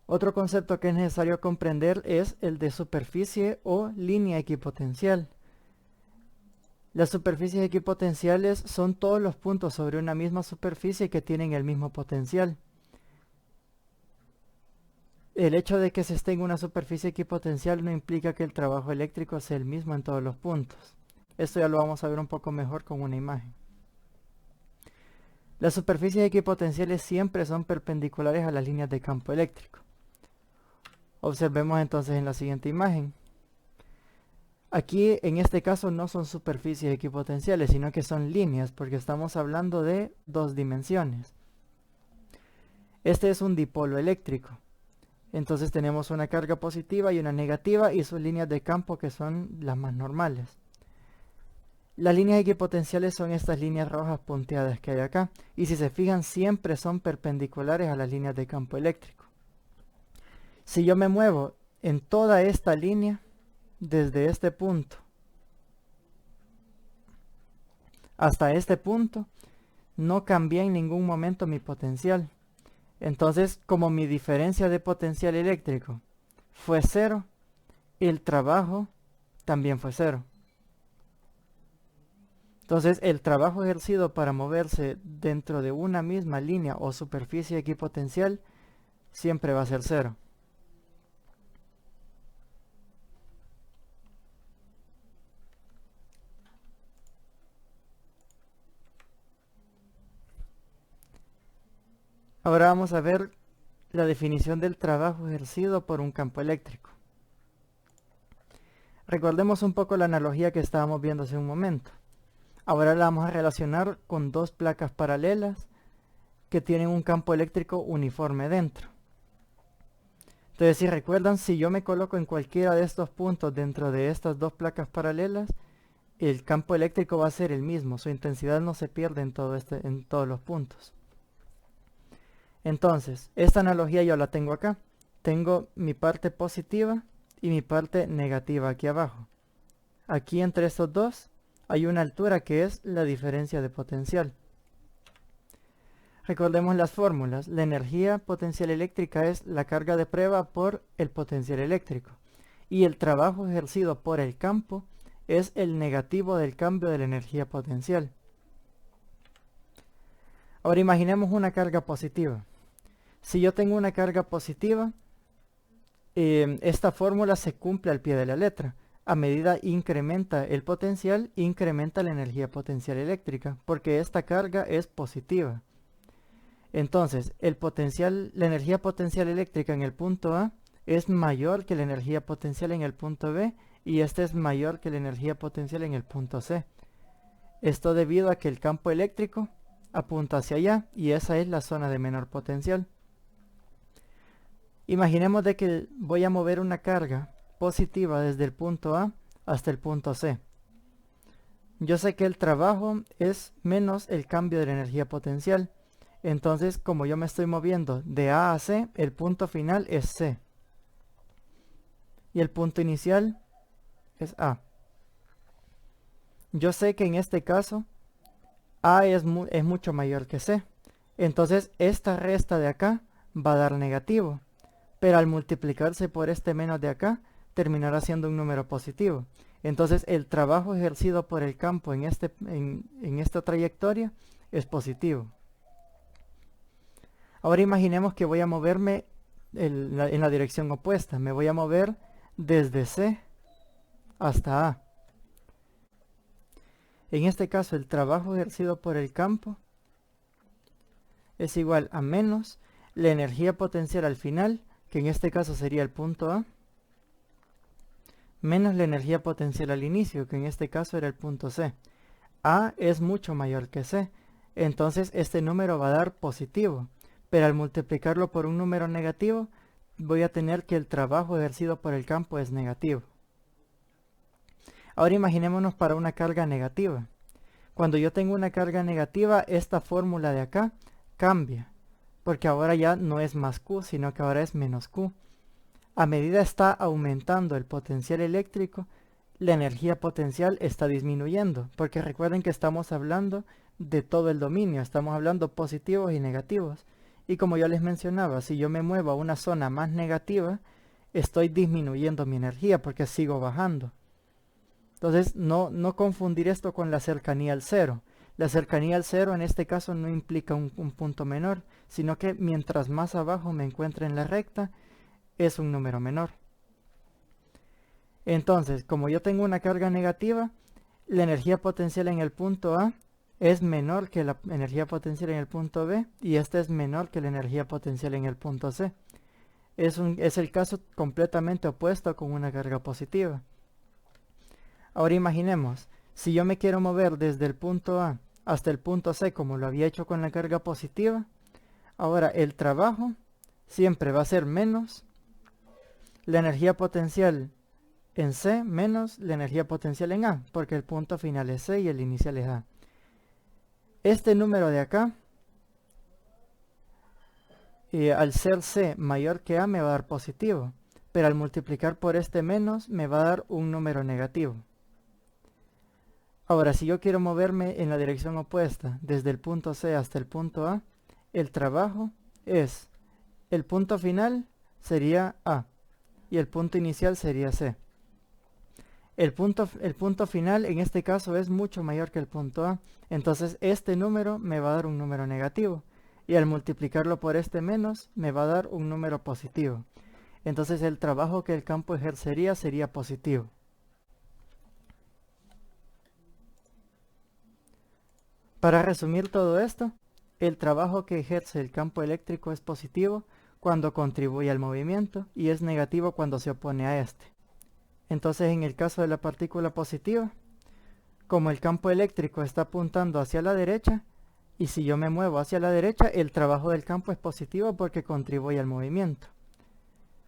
Otro concepto que es necesario comprender es el de superficie o línea equipotencial. Las superficies equipotenciales son todos los puntos sobre una misma superficie que tienen el mismo potencial. El hecho de que se esté en una superficie equipotencial no implica que el trabajo eléctrico sea el mismo en todos los puntos. Esto ya lo vamos a ver un poco mejor con una imagen. Las superficies equipotenciales siempre son perpendiculares a las líneas de campo eléctrico. Observemos entonces en la siguiente imagen. Aquí en este caso no son superficies equipotenciales, sino que son líneas, porque estamos hablando de dos dimensiones. Este es un dipolo eléctrico. Entonces tenemos una carga positiva y una negativa y sus líneas de campo que son las más normales. Las líneas equipotenciales son estas líneas rojas punteadas que hay acá, y si se fijan siempre son perpendiculares a las líneas de campo eléctrico. Si yo me muevo en toda esta línea, desde este punto hasta este punto, no cambia en ningún momento mi potencial. Entonces, como mi diferencia de potencial eléctrico fue cero, el trabajo también fue cero. Entonces, el trabajo ejercido para moverse dentro de una misma línea o superficie equipotencial siempre va a ser cero. Ahora vamos a ver la definición del trabajo ejercido por un campo eléctrico. Recordemos un poco la analogía que estábamos viendo hace un momento. Ahora la vamos a relacionar con dos placas paralelas que tienen un campo eléctrico uniforme dentro. Entonces, si recuerdan, si yo me coloco en cualquiera de estos puntos dentro de estas dos placas paralelas, el campo eléctrico va a ser el mismo, su intensidad no se pierde en todos los puntos. Entonces, esta analogía yo la tengo acá. Tengo mi parte positiva y mi parte negativa aquí abajo. Aquí entre estos dos hay una altura que es la diferencia de potencial. Recordemos las fórmulas. La energía potencial eléctrica es la carga de prueba por el potencial eléctrico. Y el trabajo ejercido por el campo es el negativo del cambio de la energía potencial. Ahora imaginemos una carga positiva. Si yo tengo una carga positiva, esta fórmula se cumple al pie de la letra. A medida incrementa el potencial, incrementa la energía potencial eléctrica, porque esta carga es positiva. Entonces, la energía potencial eléctrica en el punto A es mayor que la energía potencial en el punto B, y esta es mayor que la energía potencial en el punto C. Esto debido a que el campo eléctrico apunta hacia allá, y esa es la zona de menor potencial. Imaginemos de que voy a mover una carga positiva desde el punto A hasta el punto C. Yo sé que el trabajo es menos el cambio de la energía potencial. Entonces, como yo me estoy moviendo de A a C, el punto final es C. Y el punto inicial es A. Yo sé que en este caso A es mucho mayor que C. Entonces, esta resta de acá va a dar negativo. Pero al multiplicarse por este menos de acá, terminará siendo un número positivo. Entonces el trabajo ejercido por el campo en esta trayectoria es positivo. Ahora imaginemos que voy a moverme en la dirección opuesta. Me voy a mover desde C hasta A. En este caso el trabajo ejercido por el campo es igual a menos la energía potencial al final, que en este caso sería el punto A, menos la energía potencial al inicio, que en este caso era el punto C. A es mucho mayor que C, entonces este número va a dar positivo, pero al multiplicarlo por un número negativo, voy a tener que el trabajo ejercido por el campo es negativo. Ahora imaginémonos para una carga negativa. Cuando yo tengo una carga negativa, esta fórmula de acá cambia, porque ahora ya no es más Q, sino que ahora es menos Q. A medida está aumentando el potencial eléctrico, la energía potencial está disminuyendo, porque recuerden que estamos hablando de todo el dominio, estamos hablando positivos y negativos, Y como yo les mencionaba, si yo me muevo a una zona más negativa, estoy disminuyendo mi energía porque sigo bajando. Entonces, no confundir esto con la cercanía al cero. La cercanía al cero en este caso no implica un punto menor, sino que mientras más abajo me encuentre en la recta, es un número menor. Entonces, como yo tengo una carga negativa, la energía potencial en el punto A es menor que la energía potencial en el punto B y esta es menor que la energía potencial en el punto C. Es el caso completamente opuesto con una carga positiva. Ahora imaginemos, si yo me quiero mover desde el punto A hasta el punto C como lo había hecho con la carga positiva, ahora el trabajo siempre va a ser menos la energía potencial en C menos la energía potencial en A, porque el punto final es C y el inicial es A. Este número de acá, al ser C mayor que A me va a dar positivo, pero al multiplicar por este menos me va a dar un número negativo. Ahora, si yo quiero moverme en la dirección opuesta, desde el punto C hasta el punto A, el trabajo es, el punto final sería A y el punto inicial sería C. El punto final en este caso es mucho mayor que el punto A, entonces este número me va a dar un número negativo y al multiplicarlo por este menos me va a dar un número positivo. Entonces el trabajo que el campo ejercería sería positivo. Para resumir todo esto, el trabajo que ejerce el campo eléctrico es positivo cuando contribuye al movimiento y es negativo cuando se opone a este. Entonces en el caso de la partícula positiva, como el campo eléctrico está apuntando hacia la derecha, y si yo me muevo hacia la derecha, el trabajo del campo es positivo porque contribuye al movimiento.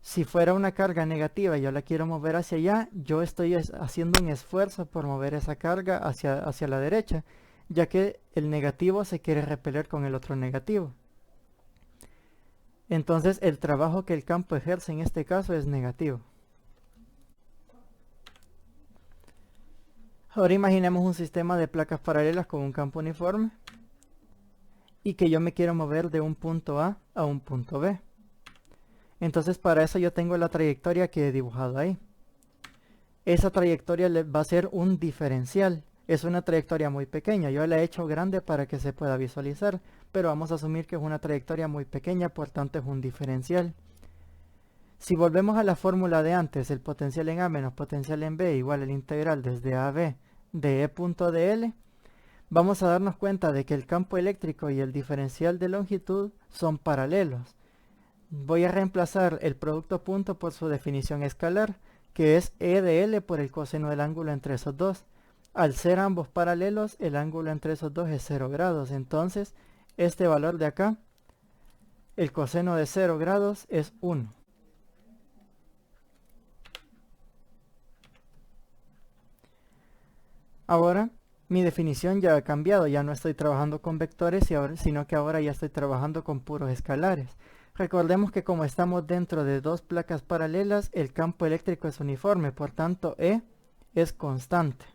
Si fuera una carga negativa y yo la quiero mover hacia allá, yo estoy haciendo un esfuerzo por mover esa carga hacia la derecha, ya que el negativo se quiere repeler con el otro negativo. Entonces el trabajo que el campo ejerce en este caso es negativo. Ahora imaginemos un sistema de placas paralelas con un campo uniforme y que yo me quiero mover de un punto A a un punto B. Entonces para eso yo tengo la trayectoria que he dibujado ahí. Esa trayectoria va a ser un diferencial. Es una trayectoria muy pequeña. Yo la he hecho grande para que se pueda visualizar, pero vamos a asumir que es una trayectoria muy pequeña, por tanto es un diferencial. Si volvemos a la fórmula de antes, el potencial en A menos potencial en B igual al integral desde A a B de E.dl, vamos a darnos cuenta de que el campo eléctrico y el diferencial de longitud son paralelos. Voy a reemplazar el producto punto por su definición escalar, que es E de L por el coseno del ángulo entre esos dos. Al ser ambos paralelos, el ángulo entre esos dos es 0 grados. Entonces, este valor de acá, el coseno de 0 grados es 1. Ahora, mi definición ya ha cambiado. Ya no estoy trabajando con vectores, sino que ahora ya estoy trabajando con puros escalares. Recordemos que como estamos dentro de dos placas paralelas, el campo eléctrico es uniforme, por tanto E es constante.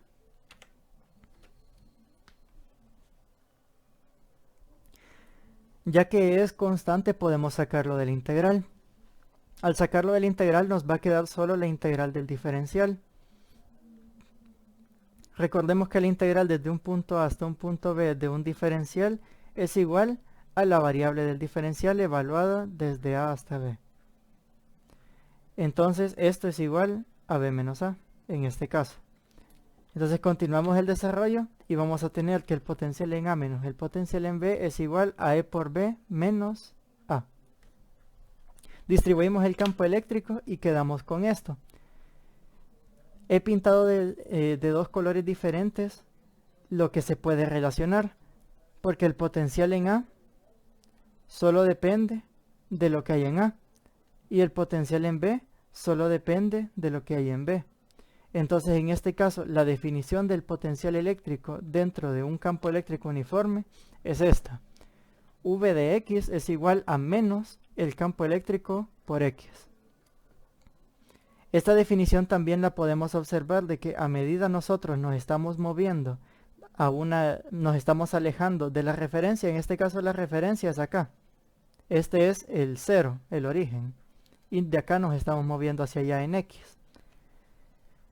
Ya que es constante podemos sacarlo del integral. Al sacarlo del integral nos va a quedar solo la integral del diferencial. Recordemos que la integral desde un punto A hasta un punto B de un diferencial es igual a la variable del diferencial evaluada desde A hasta B. Entonces esto es igual a B menos A en este caso. Entonces continuamos el desarrollo y vamos a tener que el potencial en A menos el potencial en B es igual a E por B menos A. Distribuimos el campo eléctrico y quedamos con esto. He pintado de dos colores diferentes lo que se puede relacionar, porque el potencial en A solo depende de lo que hay en A y el potencial en B solo depende de lo que hay en B. Entonces en este caso la definición del potencial eléctrico dentro de un campo eléctrico uniforme es esta. V de X es igual a menos el campo eléctrico por X. Esta definición también la podemos observar de que a medida nosotros nos estamos moviendo nos estamos alejando de la referencia, en este caso la referencia es acá. Este es el 0, el origen. Y de acá nos estamos moviendo hacia allá en X.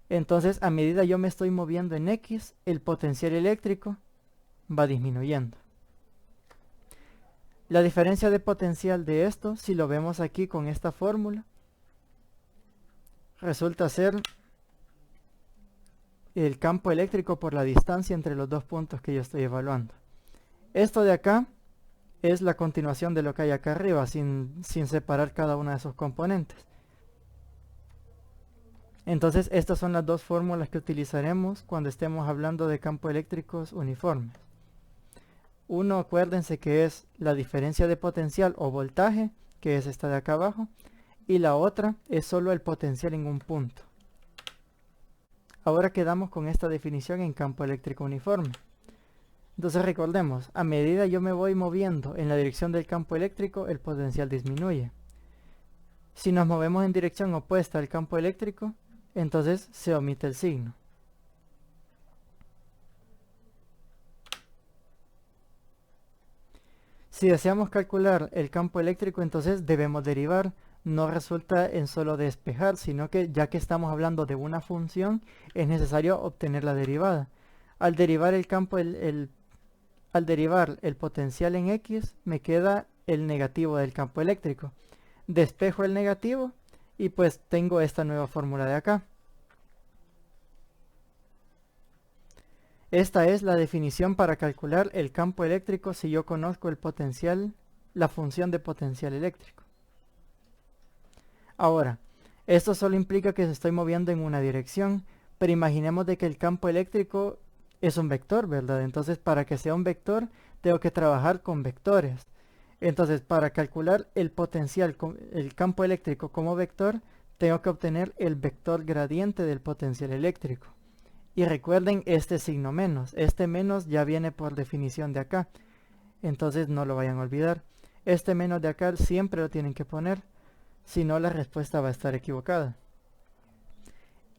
Entonces, a medida yo me estoy moviendo en X, el potencial eléctrico va disminuyendo. La diferencia de potencial de esto, si lo vemos aquí con esta fórmula, resulta ser el campo eléctrico por la distancia entre los dos puntos que yo estoy evaluando. Esto de acá es la continuación de lo que hay acá arriba, sin separar cada una de sus componentes. Entonces, estas son las dos fórmulas que utilizaremos cuando estemos hablando de campos eléctricos uniformes. Uno, acuérdense que es la diferencia de potencial o voltaje, que es esta de acá abajo, y la otra es solo el potencial en un punto. Ahora quedamos con esta definición en campo eléctrico uniforme. Entonces recordemos, a medida yo me voy moviendo en la dirección del campo eléctrico, el potencial disminuye. Si nos movemos en dirección opuesta al campo eléctrico, entonces se omite el signo. Si deseamos calcular el campo eléctrico, entonces debemos derivar. No resulta en solo despejar, sino que ya que estamos hablando de una función, es necesario obtener la derivada. Al derivar el potencial en X, me queda el negativo del campo eléctrico. Despejo el negativo y pues tengo esta nueva fórmula de acá. Esta es la definición para calcular el campo eléctrico si yo conozco el potencial, la función de potencial eléctrico. Ahora, esto solo implica que se estoy moviendo en una dirección, pero imaginemos de que el campo eléctrico es un vector, ¿verdad? Entonces, para que sea un vector, tengo que trabajar con vectores. Entonces, para calcular el potencial, el campo eléctrico como vector, tengo que obtener el vector gradiente del potencial eléctrico. Y recuerden este signo menos. Este menos ya viene por definición de acá. Entonces, no lo vayan a olvidar. Este menos de acá siempre lo tienen que poner. Si no, la respuesta va a estar equivocada.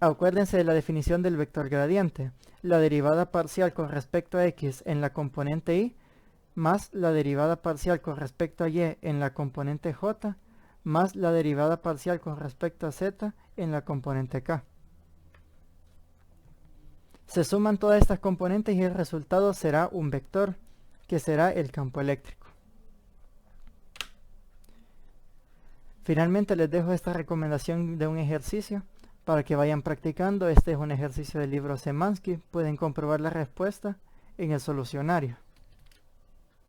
Acuérdense de la definición del vector gradiente. La derivada parcial con respecto a x en la componente y, más la derivada parcial con respecto a y en la componente j, más la derivada parcial con respecto a z en la componente k. Se suman todas estas componentes y el resultado será un vector, que será el campo eléctrico. Finalmente les dejo esta recomendación de un ejercicio para que vayan practicando. Este es un ejercicio del libro Szymanski. Pueden comprobar la respuesta en el solucionario.